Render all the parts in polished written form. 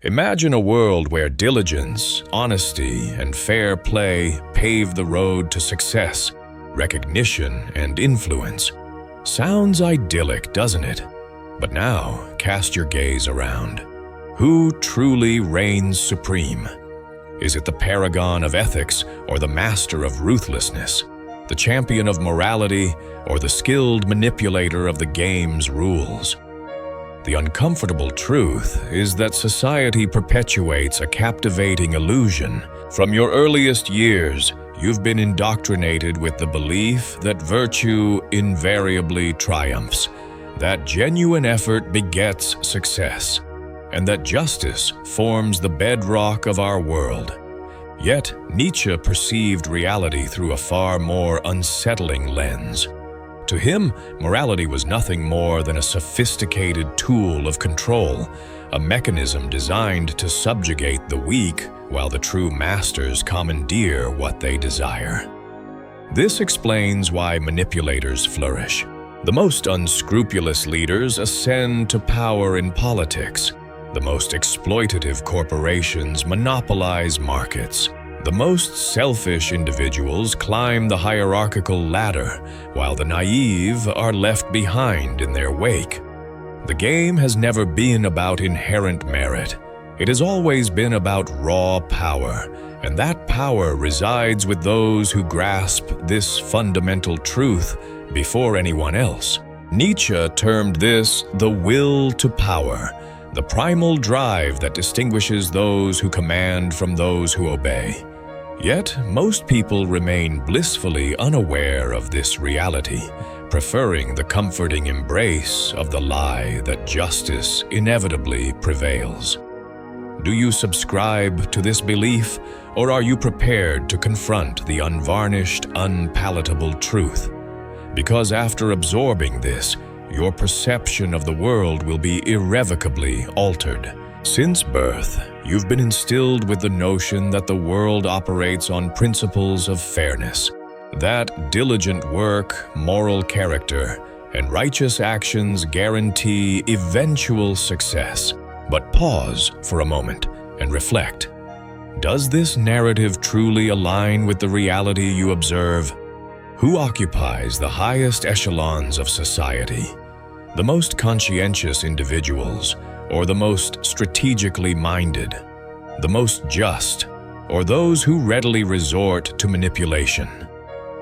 Imagine a world where diligence, honesty, and fair play pave the road to success, recognition, and influence. Sounds idyllic, doesn't it? But now, cast your gaze around. Who truly reigns supreme? Is it the paragon of ethics or the master of ruthlessness, the champion of morality or the skilled manipulator of the game's rules? The uncomfortable truth is that society perpetuates a captivating illusion. From your earliest years, you've been indoctrinated with the belief that virtue invariably triumphs, that genuine effort begets success, and that justice forms the bedrock of our world. Yet, Nietzsche perceived reality through a far more unsettling lens. To him, morality was nothing more than a sophisticated tool of control, a mechanism designed to subjugate the weak while the true masters commandeer what they desire. This explains why manipulators flourish. The most unscrupulous leaders ascend to power in politics. The most exploitative corporations monopolize markets. The most selfish individuals climb the hierarchical ladder, while the naive are left behind in their wake. The game has never been about inherent merit. It has always been about raw power, and that power resides with those who grasp this fundamental truth before anyone else. Nietzsche termed this the will to power, the primal drive that distinguishes those who command from those who obey. Yet, most people remain blissfully unaware of this reality, preferring the comforting embrace of the lie that justice inevitably prevails. Do you subscribe to this belief, or are you prepared to confront the unvarnished, unpalatable truth? Because after absorbing this, your perception of the world will be irrevocably altered. Since birth, you've been instilled with the notion that the world operates on principles of fairness, that diligent work, moral character, and righteous actions guarantee eventual success. But pause for a moment and reflect. Does this narrative truly align with the reality you observe? Who occupies the highest echelons of society? The most conscientious individuals, or the most strategically minded, the most just, or those who readily resort to manipulation?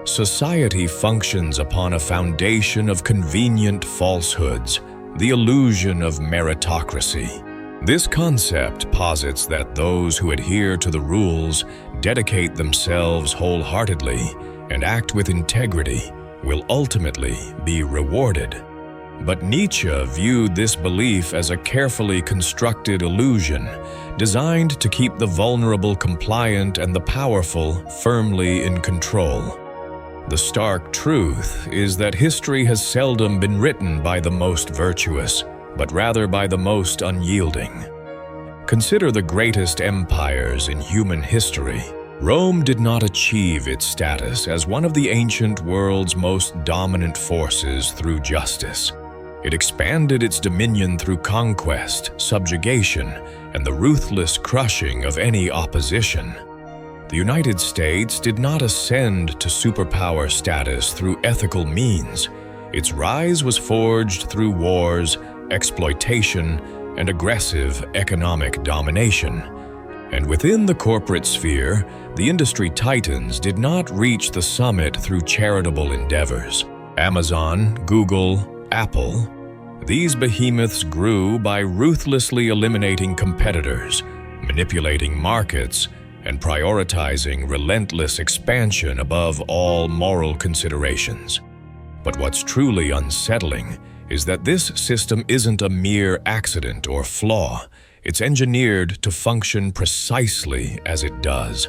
Society functions upon a foundation of convenient falsehoods, the illusion of meritocracy. This concept posits that those who adhere to the rules, dedicate themselves wholeheartedly, and act with integrity will ultimately be rewarded. But Nietzsche viewed this belief as a carefully constructed illusion, designed to keep the vulnerable compliant and the powerful firmly in control. The stark truth is that history has seldom been written by the most virtuous, but rather by the most unyielding. Consider the greatest empires in human history. Rome did not achieve its status as one of the ancient world's most dominant forces through justice. It expanded its dominion through conquest, subjugation, and the ruthless crushing of any opposition. The United States did not ascend to superpower status through ethical means. Its rise was forged through wars, exploitation, and aggressive economic domination. And within the corporate sphere, the industry titans did not reach the summit through charitable endeavors. Amazon, Google, Apple, these behemoths grew by ruthlessly eliminating competitors, manipulating markets, and prioritizing relentless expansion above all moral considerations. But what's truly unsettling is that this system isn't a mere accident or flaw. It's engineered to function precisely as it does.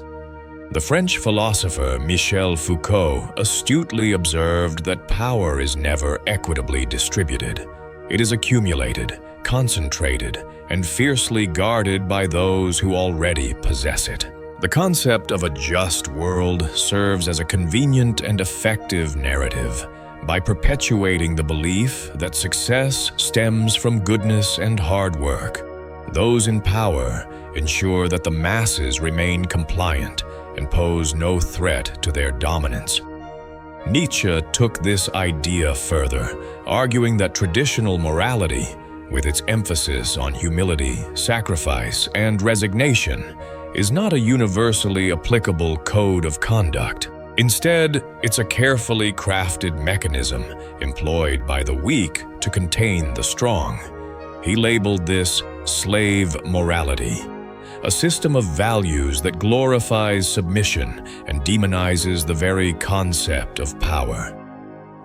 The French philosopher Michel Foucault astutely observed that power is never equitably distributed. It is accumulated, concentrated, and fiercely guarded by those who already possess it. The concept of a just world serves as a convenient and effective narrative by perpetuating the belief that success stems from goodness and hard work. Those in power ensure that the masses remain compliant and pose no threat to their dominance. Nietzsche took this idea further, arguing that traditional morality, with its emphasis on humility, sacrifice, and resignation, is not a universally applicable code of conduct. Instead, it's a carefully crafted mechanism employed by the weak to contain the strong. He labeled this slave morality, a system of values that glorifies submission and demonizes the very concept of power.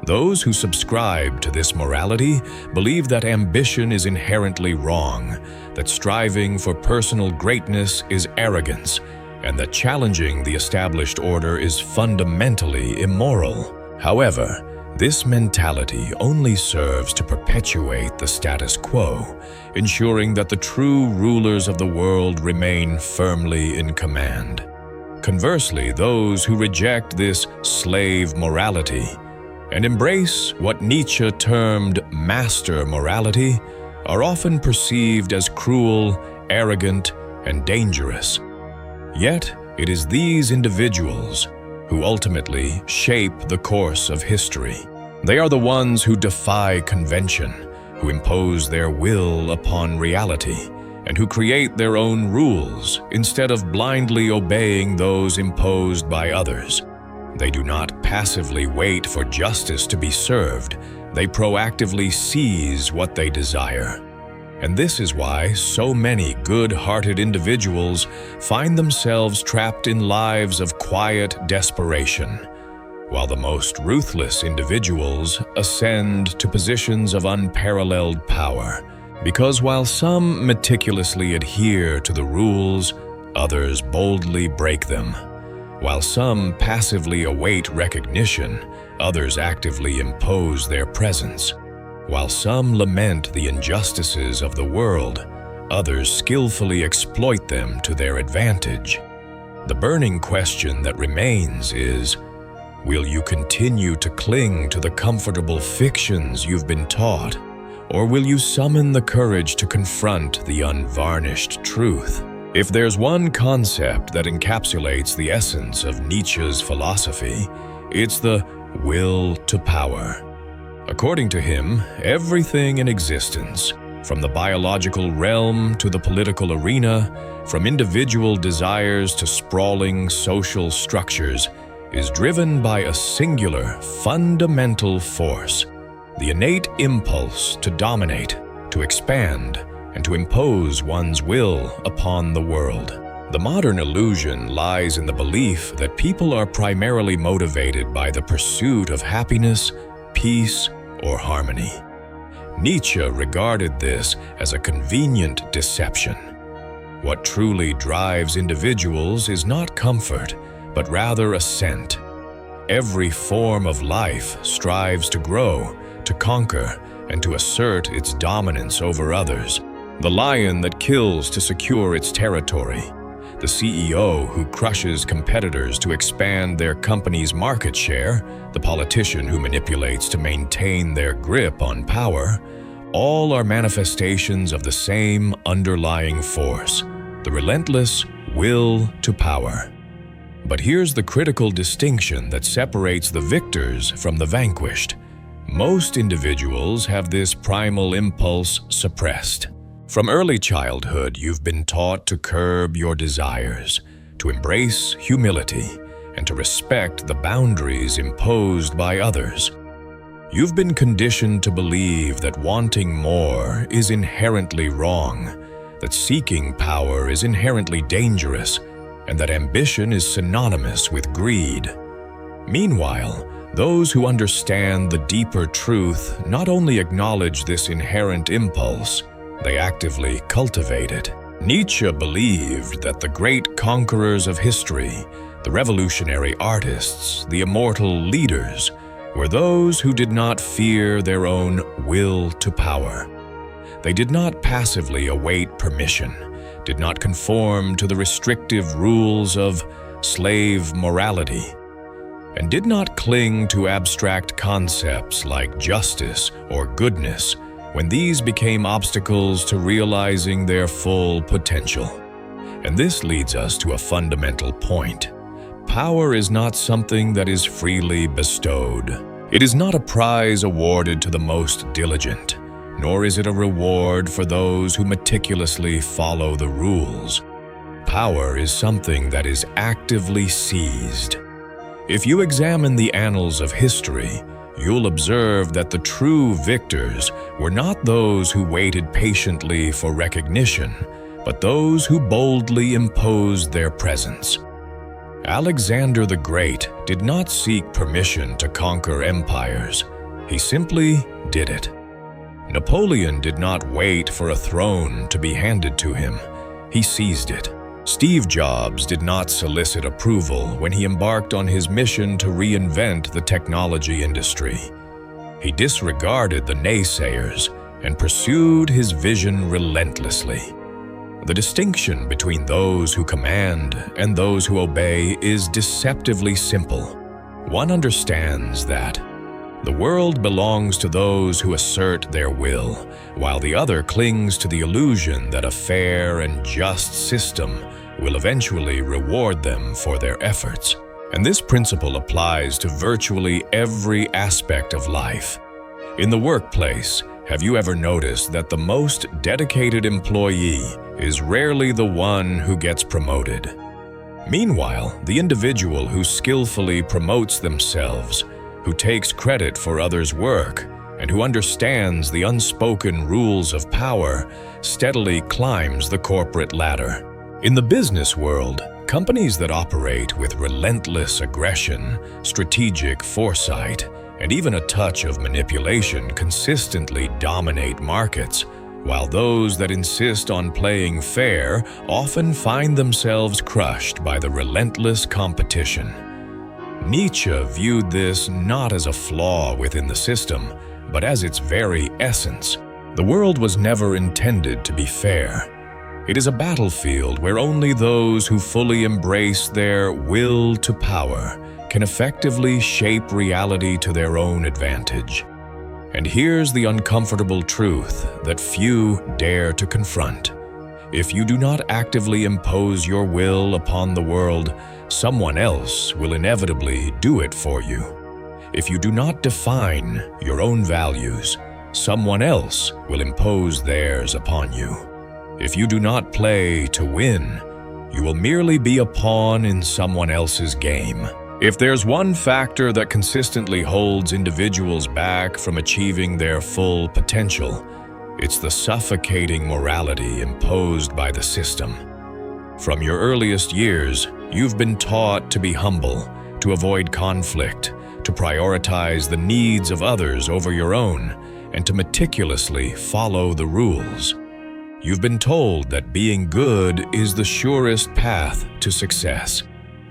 Those who subscribe to this morality believe that ambition is inherently wrong, that striving for personal greatness is arrogance, and that challenging the established order is fundamentally immoral. However, this mentality only serves to perpetuate the status quo, ensuring that the true rulers of the world remain firmly in command. Conversely, those who reject this slave morality and embrace what Nietzsche termed master morality are often perceived as cruel, arrogant, and dangerous. Yet, it is these individuals who ultimately shape the course of history. They are the ones who defy convention, who impose their will upon reality, and who create their own rules instead of blindly obeying those imposed by others. They do not passively wait for justice to be served. They proactively seize what they desire. And this is why so many good-hearted individuals find themselves trapped in lives of quiet desperation, while the most ruthless individuals ascend to positions of unparalleled power. Because while some meticulously adhere to the rules, others boldly break them. While some passively await recognition, others actively impose their presence. While some lament the injustices of the world, others skillfully exploit them to their advantage. The burning question that remains is, will you continue to cling to the comfortable fictions you've been taught, or will you summon the courage to confront the unvarnished truth? If there's one concept that encapsulates the essence of Nietzsche's philosophy, it's the will to power. According to him, everything in existence, from the biological realm to the political arena, from individual desires to sprawling social structures, is driven by a singular, fundamental force, the innate impulse to dominate, to expand, and to impose one's will upon the world. The modern illusion lies in the belief that people are primarily motivated by the pursuit of happiness, peace, or harmony. Nietzsche regarded this as a convenient deception. What truly drives individuals is not comfort, but rather ascent. Every form of life strives to grow, to conquer, and to assert its dominance over others. The lion that kills to secure its territory, the CEO who crushes competitors to expand their company's market share, the politician who manipulates to maintain their grip on power, all are manifestations of the same underlying force, the relentless will to power. But here's the critical distinction that separates the victors from the vanquished. Most individuals have this primal impulse suppressed. From early childhood, you've been taught to curb your desires, to embrace humility, and to respect the boundaries imposed by others. You've been conditioned to believe that wanting more is inherently wrong, that seeking power is inherently dangerous, and that ambition is synonymous with greed. Meanwhile, those who understand the deeper truth not only acknowledge this inherent impulse, they actively cultivate it. Nietzsche believed that the great conquerors of history, the revolutionary artists, the immortal leaders, were those who did not fear their own will to power. They did not passively await permission, did not conform to the restrictive rules of slave morality, and did not cling to abstract concepts like justice or goodness, when these became obstacles to realizing their full potential. And this leads us to a fundamental point. Power is not something that is freely bestowed. It is not a prize awarded to the most diligent, nor is it a reward for those who meticulously follow the rules. Power is something that is actively seized. If you examine the annals of history, you'll observe that the true victors were not those who waited patiently for recognition, but those who boldly imposed their presence. Alexander the Great did not seek permission to conquer empires. He simply did it. Napoleon did not wait for a throne to be handed to him. He seized it. Steve Jobs did not solicit approval when he embarked on his mission to reinvent the technology industry. He disregarded the naysayers and pursued his vision relentlessly. The distinction between those who command and those who obey is deceptively simple. One understands that the world belongs to those who assert their will, while the other clings to the illusion that a fair and just system will eventually reward them for their efforts. And this principle applies to virtually every aspect of life. In the workplace, have you ever noticed that the most dedicated employee is rarely the one who gets promoted? Meanwhile, the individual who skillfully promotes themselves, who takes credit for others' work, and who understands the unspoken rules of power, steadily climbs the corporate ladder. In the business world, companies that operate with relentless aggression, strategic foresight, and even a touch of manipulation consistently dominate markets, while those that insist on playing fair often find themselves crushed by the relentless competition. Nietzsche viewed this not as a flaw within the system, but as its very essence. The world was never intended to be fair. It is a battlefield where only those who fully embrace their will to power can effectively shape reality to their own advantage. And here's the uncomfortable truth that few dare to confront. If you do not actively impose your will upon the world, someone else will inevitably do it for you. If you do not define your own values, someone else will impose theirs upon you. If you do not play to win, you will merely be a pawn in someone else's game. If there's one factor that consistently holds individuals back from achieving their full potential, it's the suffocating morality imposed by the system. From your earliest years, you've been taught to be humble, to avoid conflict, to prioritize the needs of others over your own, and to meticulously follow the rules. You've been told that being good is the surest path to success,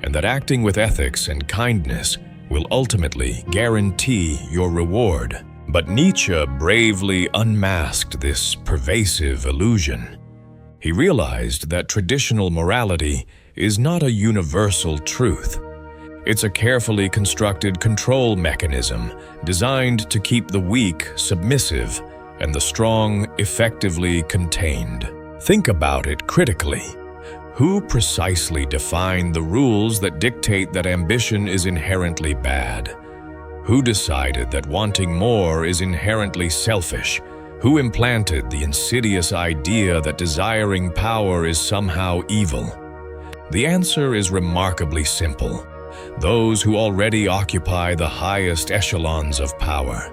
and that acting with ethics and kindness will ultimately guarantee your reward. But Nietzsche bravely unmasked this pervasive illusion. He realized that traditional morality is not a universal truth. It's a carefully constructed control mechanism designed to keep the weak submissive and the strong effectively contained. Think about it critically. Who precisely defined the rules that dictate that ambition is inherently bad? Who decided that wanting more is inherently selfish? Who implanted the insidious idea that desiring power is somehow evil? The answer is remarkably simple. Those who already occupy the highest echelons of power.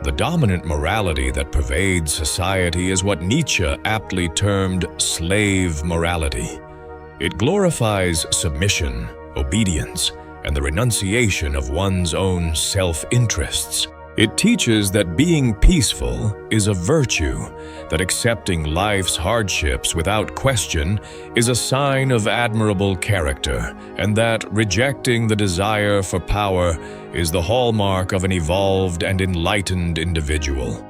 The dominant morality that pervades society is what Nietzsche aptly termed slave morality. It glorifies submission, obedience, and the renunciation of one's own self-interests. It teaches that being peaceful is a virtue, that accepting life's hardships without question is a sign of admirable character, and that rejecting the desire for power is the hallmark of an evolved and enlightened individual.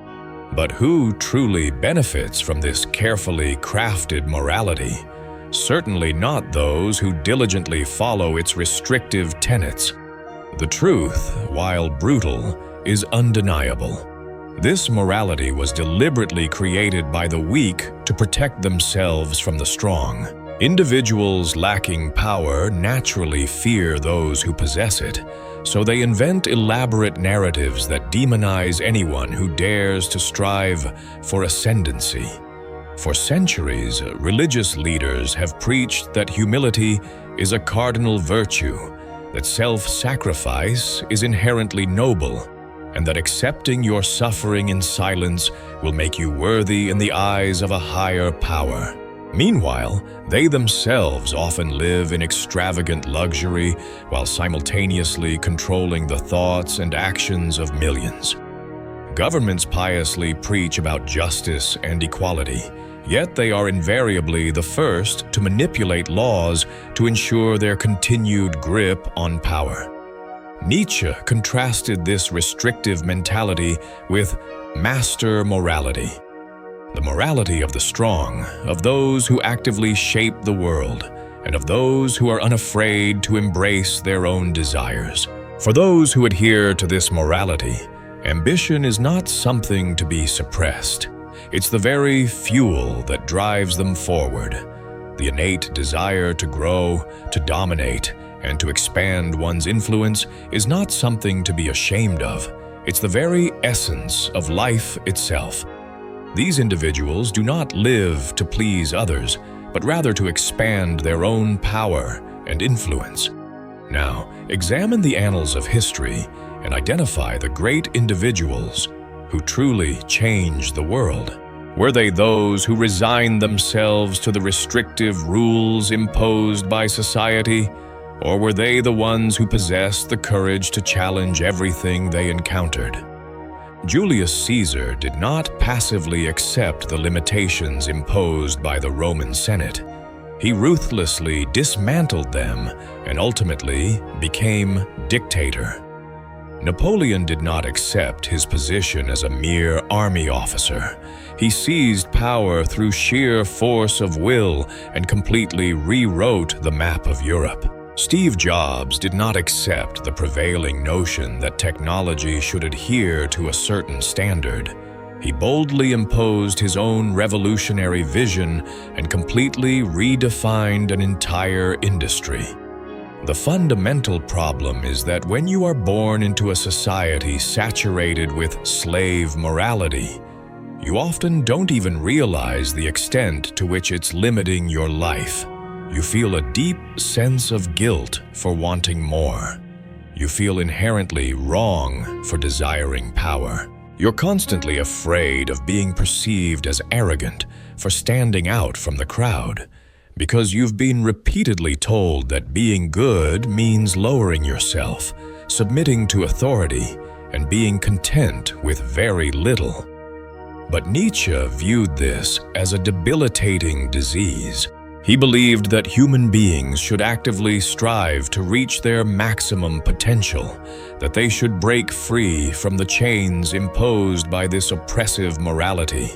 But who truly benefits from this carefully crafted morality? Certainly not those who diligently follow its restrictive tenets. The truth, while brutal, is undeniable. This morality was deliberately created by the weak to protect themselves from the strong. Individuals lacking power naturally fear those who possess it, so they invent elaborate narratives that demonize anyone who dares to strive for ascendancy. For centuries, religious leaders have preached that humility is a cardinal virtue, that self-sacrifice is inherently noble, and that accepting your suffering in silence will make you worthy in the eyes of a higher power. Meanwhile, they themselves often live in extravagant luxury while simultaneously controlling the thoughts and actions of millions. Governments piously preach about justice and equality, yet they are invariably the first to manipulate laws to ensure their continued grip on power. Nietzsche contrasted this restrictive mentality with master morality, the morality of the strong, of those who actively shape the world, and of those who are unafraid to embrace their own desires. For those who adhere to this morality, ambition is not something to be suppressed. It's the very fuel that drives them forward. The innate desire to grow, to dominate, and to expand one's influence is not something to be ashamed of. It's the very essence of life itself. These individuals do not live to please others, but rather to expand their own power and influence. Now, examine the annals of history and identify the great individuals who truly changed the world. Were they those who resigned themselves to the restrictive rules imposed by society? Or were they the ones who possessed the courage to challenge everything they encountered? Julius Caesar did not passively accept the limitations imposed by the Roman Senate. He ruthlessly dismantled them and ultimately became dictator. Napoleon did not accept his position as a mere army officer. He seized power through sheer force of will and completely rewrote the map of Europe. Steve Jobs did not accept the prevailing notion that technology should adhere to a certain standard. He boldly imposed his own revolutionary vision and completely redefined an entire industry. The fundamental problem is that when you are born into a society saturated with slave morality, you often don't even realize the extent to which it's limiting your life. You feel a deep sense of guilt for wanting more. You feel inherently wrong for desiring power. You're constantly afraid of being perceived as arrogant for standing out from the crowd, because you've been repeatedly told that being good means lowering yourself, submitting to authority, and being content with very little. But Nietzsche viewed this as a debilitating disease. He believed that human beings should actively strive to reach their maximum potential, that they should break free from the chains imposed by this oppressive morality,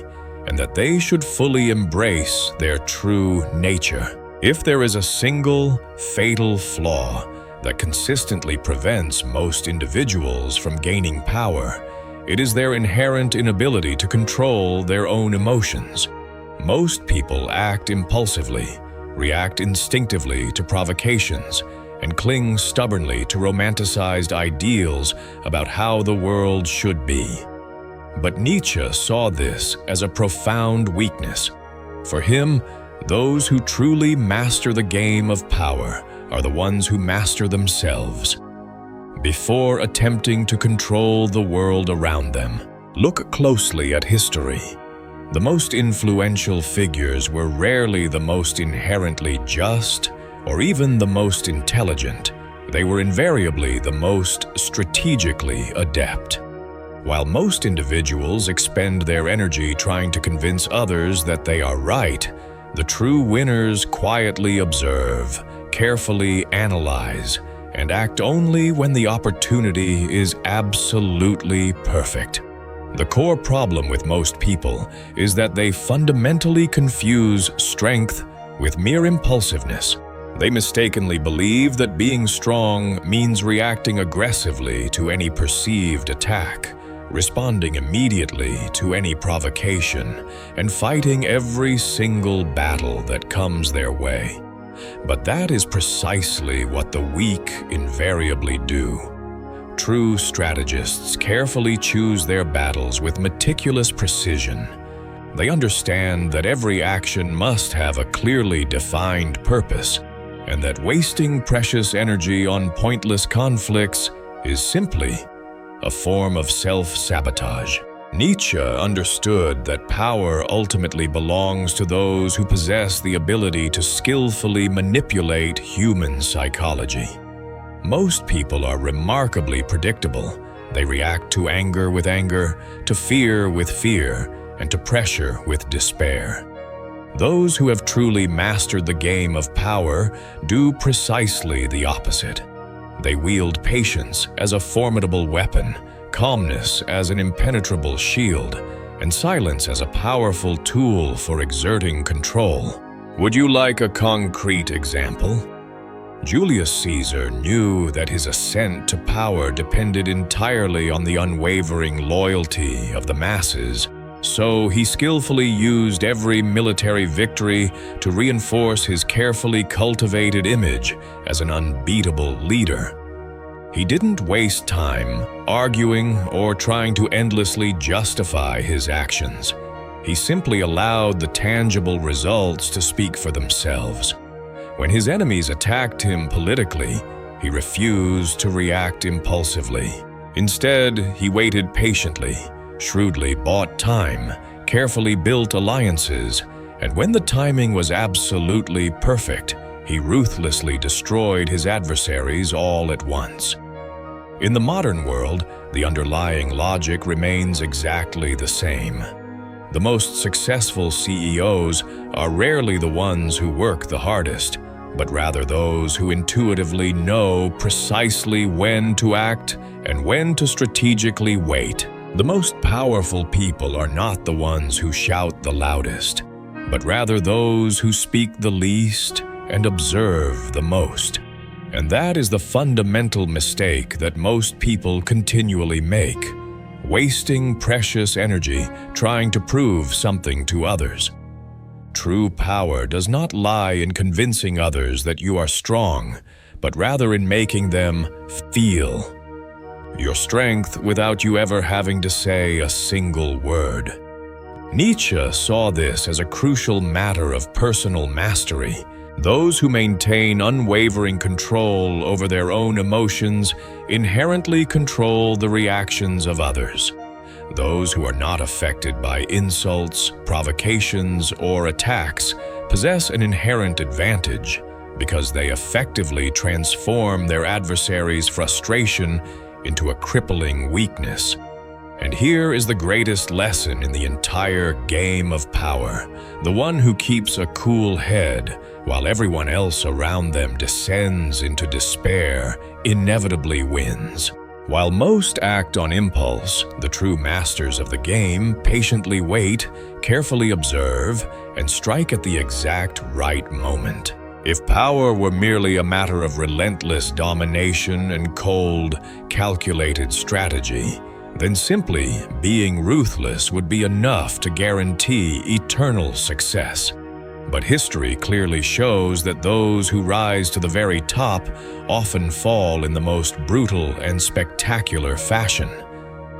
and that they should fully embrace their true nature. If there is a single, fatal flaw that consistently prevents most individuals from gaining power, it is their inherent inability to control their own emotions. Most people act impulsively, react instinctively to provocations, and cling stubbornly to romanticized ideals about how the world should be. But Nietzsche saw this as a profound weakness. For him, those who truly master the game of power are the ones who master themselves. Before attempting to control the world around them, look closely at history. The most influential figures were rarely the most inherently just or even the most intelligent. They were invariably the most strategically adept. While most individuals expend their energy trying to convince others that they are right, the true winners quietly observe, carefully analyze, and act only when the opportunity is absolutely perfect. The core problem with most people is that they fundamentally confuse strength with mere impulsiveness. They mistakenly believe that being strong means reacting aggressively to any perceived attack, responding immediately to any provocation and fighting every single battle that comes their way. But that is precisely what the weak invariably do. True strategists carefully choose their battles with meticulous precision. They understand that every action must have a clearly defined purpose, and that wasting precious energy on pointless conflicts is simply a form of self-sabotage. Nietzsche understood that power ultimately belongs to those who possess the ability to skillfully manipulate human psychology. Most people are remarkably predictable. They react to anger with anger, to fear with fear, and to pressure with despair. Those who have truly mastered the game of power do precisely the opposite. They wield patience as a formidable weapon, calmness as an impenetrable shield, and silence as a powerful tool for exerting control. Would you like a concrete example? Julius Caesar knew that his ascent to power depended entirely on the unwavering loyalty of the masses, so he skillfully used every military victory to reinforce his carefully cultivated image as an unbeatable leader. He didn't waste time arguing or trying to endlessly justify his actions. He simply allowed the tangible results to speak for themselves. When his enemies attacked him politically, he refused to react impulsively. Instead, he waited patiently, shrewdly bought time, carefully built alliances, and when the timing was absolutely perfect, he ruthlessly destroyed his adversaries all at once. In the modern world, the underlying logic remains exactly the same. The most successful CEOs are rarely the ones who work the hardest, but rather those who intuitively know precisely when to act and when to strategically wait. The most powerful people are not the ones who shout the loudest, but rather those who speak the least and observe the most. And that is the fundamental mistake that most people continually make, wasting precious energy trying to prove something to others. True power does not lie in convincing others that you are strong, but rather in making them feel your strength without you ever having to say a single word. Nietzsche saw this as a crucial matter of personal mastery. Those who maintain unwavering control over their own emotions inherently control the reactions of others. Those who are not affected by insults, provocations, or attacks possess an inherent advantage because they effectively transform their adversary's frustration into a crippling weakness. And here is the greatest lesson in the entire game of power. The one who keeps a cool head while everyone else around them descends into despair inevitably wins. While most act on impulse, the true masters of the game patiently wait, carefully observe, and strike at the exact right moment. If power were merely a matter of relentless domination and cold, calculated strategy, then simply being ruthless would be enough to guarantee eternal success. But history clearly shows that those who rise to the very top often fall in the most brutal and spectacular fashion.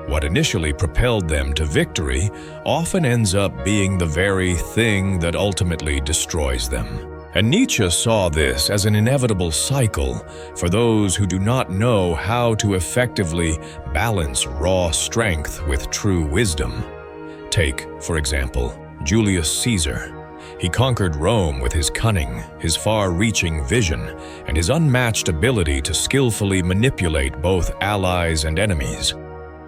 What initially propelled them to victory often ends up being the very thing that ultimately destroys them. And Nietzsche saw this as an inevitable cycle for those who do not know how to effectively balance raw strength with true wisdom. Take, for example, Julius Caesar. He conquered Rome with his cunning, his far-reaching vision, and his unmatched ability to skillfully manipulate both allies and enemies.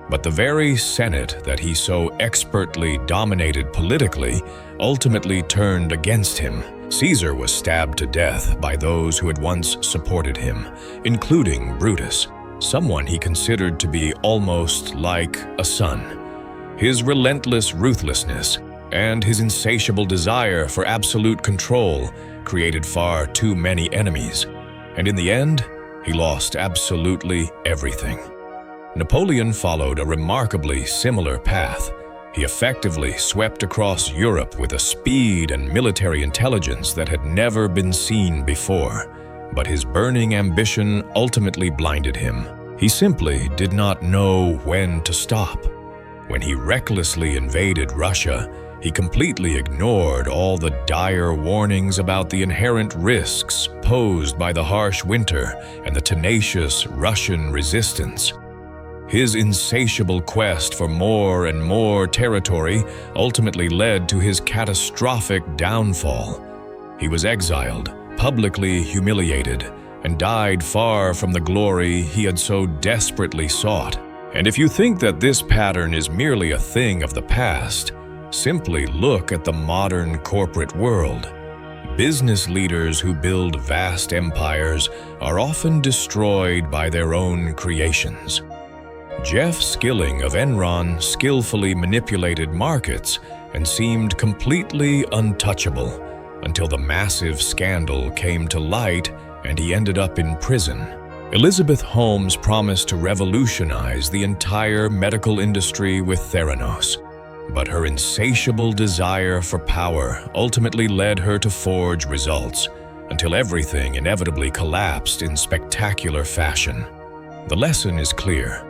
But the very Senate that he so expertly dominated politically ultimately turned against him. Caesar was stabbed to death by those who had once supported him, including Brutus, someone he considered to be almost like a son. His relentless ruthlessness and his insatiable desire for absolute control created far too many enemies, and in the end, he lost absolutely everything. Napoleon followed a remarkably similar path. He effectively swept across Europe with a speed and military intelligence that had never been seen before. But his burning ambition ultimately blinded him. He simply did not know when to stop. When he recklessly invaded Russia, he completely ignored all the dire warnings about the inherent risks posed by the harsh winter and the tenacious Russian resistance. His insatiable quest for more and more territory ultimately led to his catastrophic downfall. He was exiled, publicly humiliated, and died far from the glory he had so desperately sought. And if you think that this pattern is merely a thing of the past, simply look at the modern corporate world. Business leaders who build vast empires are often destroyed by their own creations. Jeff Skilling of Enron skillfully manipulated markets and seemed completely untouchable until the massive scandal came to light and he ended up in prison. Elizabeth Holmes promised to revolutionize the entire medical industry with Theranos, but her insatiable desire for power ultimately led her to forge results until everything inevitably collapsed in spectacular fashion. The lesson is clear.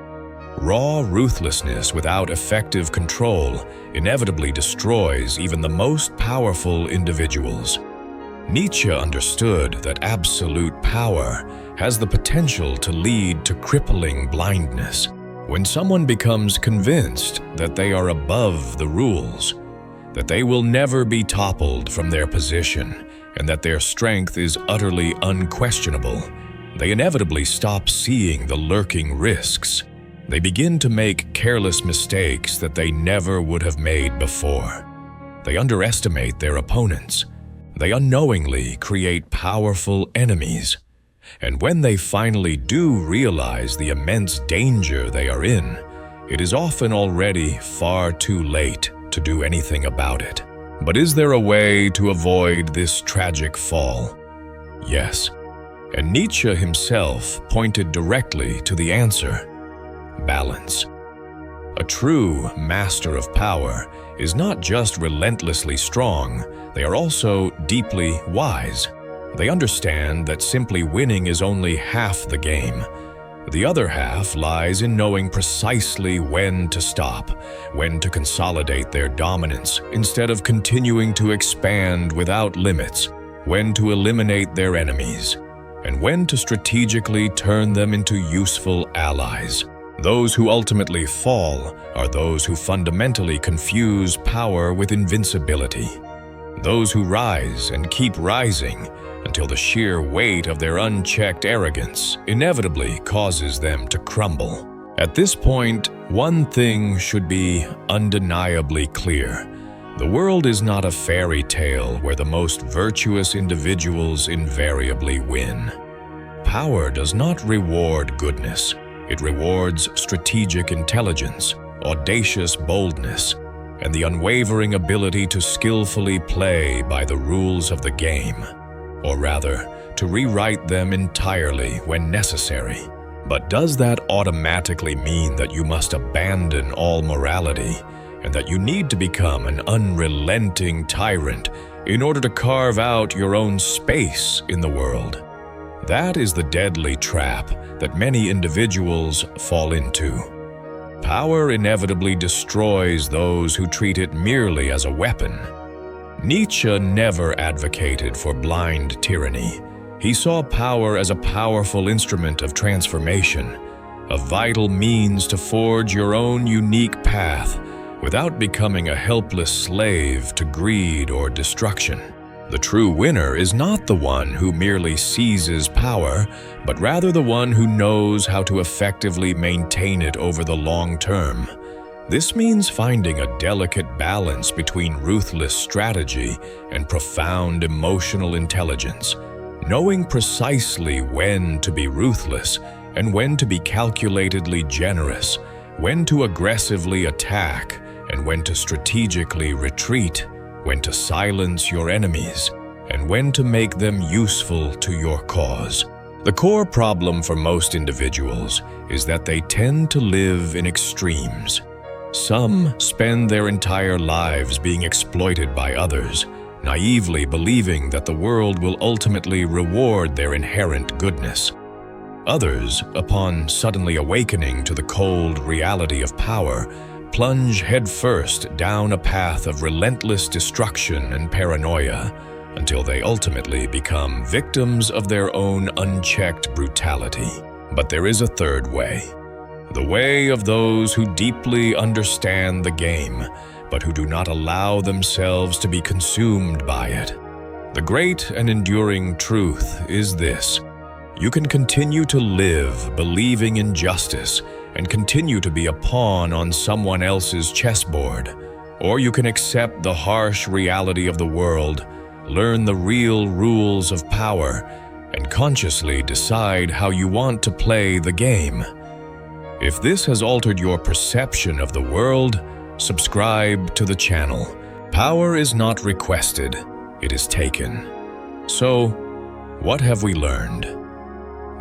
Raw ruthlessness without effective control inevitably destroys even the most powerful individuals. Nietzsche understood that absolute power has the potential to lead to crippling blindness. When someone becomes convinced that they are above the rules, that they will never be toppled from their position, and that their strength is utterly unquestionable, they inevitably stop seeing the lurking risks. They begin to make careless mistakes that they never would have made before. They underestimate their opponents. They unknowingly create powerful enemies. And when they finally do realize the immense danger they are in, it is often already far too late to do anything about it. But is there a way to avoid this tragic fall? Yes. And Nietzsche himself pointed directly to the answer: balance. A true master of power is not just relentlessly strong, they are also deeply wise. They understand that simply winning is only half the game. The other half lies in knowing precisely when to stop, when to consolidate their dominance instead of continuing to expand without limits, when to eliminate their enemies, and when to strategically turn them into useful allies. Those who ultimately fall are those who fundamentally confuse power with invincibility. Those who rise and keep rising until the sheer weight of their unchecked arrogance inevitably causes them to crumble. At this point, one thing should be undeniably clear. The world is not a fairy tale where the most virtuous individuals invariably win. Power does not reward goodness. It rewards strategic intelligence, audacious boldness, and the unwavering ability to skillfully play by the rules of the game, or rather, to rewrite them entirely when necessary. But does that automatically mean that you must abandon all morality and that you need to become an unrelenting tyrant in order to carve out your own space in the world? That is the deadly trap that many individuals fall into. Power inevitably destroys those who treat it merely as a weapon. Nietzsche never advocated for blind tyranny. He saw power as a powerful instrument of transformation, a vital means to forge your own unique path without becoming a helpless slave to greed or destruction. The true winner is not the one who merely seizes power, but rather the one who knows how to effectively maintain it over the long term. This means finding a delicate balance between ruthless strategy and profound emotional intelligence, knowing precisely when to be ruthless and when to be calculatedly generous, when to aggressively attack and when to strategically retreat, when to silence your enemies, and when to make them useful to your cause. The core problem for most individuals is that they tend to live in extremes. Some spend their entire lives being exploited by others, naively believing that the world will ultimately reward their inherent goodness. Others, upon suddenly awakening to the cold reality of power, plunge headfirst down a path of relentless destruction and paranoia until they ultimately become victims of their own unchecked brutality. But there is a third way. The way of those who deeply understand the game, but who do not allow themselves to be consumed by it. The great and enduring truth is this: you can continue to live believing in justice and continue to be a pawn on someone else's chessboard, or you can accept the harsh reality of the world, learn the real rules of power, and consciously decide how you want to play the game. If this has altered your perception of the world, subscribe to the channel. Power is not requested, it is taken. So, what have we learned?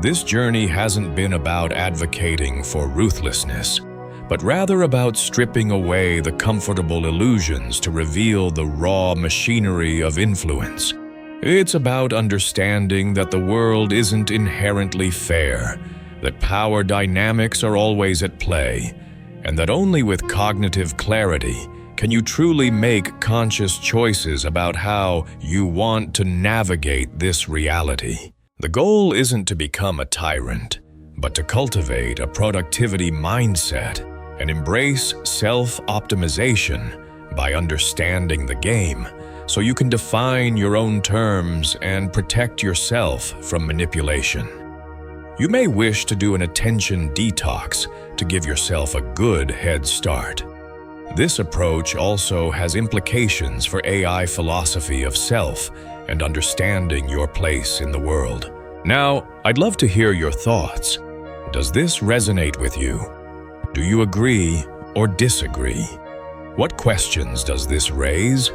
This journey hasn't been about advocating for ruthlessness, but rather about stripping away the comfortable illusions to reveal the raw machinery of influence. It's about understanding that the world isn't inherently fair, that power dynamics are always at play, and that only with cognitive clarity can you truly make conscious choices about how you want to navigate this reality. The goal isn't to become a tyrant, but to cultivate a productivity mindset and embrace self-optimization by understanding the game, so you can define your own terms and protect yourself from manipulation. You may wish to do an attention detox to give yourself a good head start. This approach also has implications for AI philosophy of self and understanding your place in the world. Now, I'd love to hear your thoughts. Does this resonate with you? Do you agree or disagree? What questions does this raise?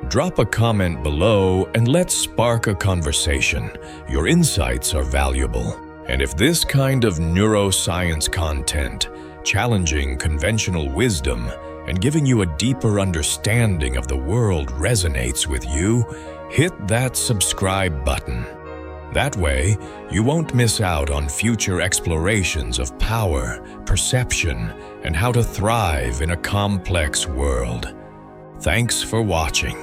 Drop a comment below and let's spark a conversation. Your insights are valuable. And if this kind of neuroscience content, challenging conventional wisdom, and giving you a deeper understanding of the world resonates with you, hit that subscribe button. That way, you won't miss out on future explorations of power, perception, and how to thrive in a complex world. Thanks for watching.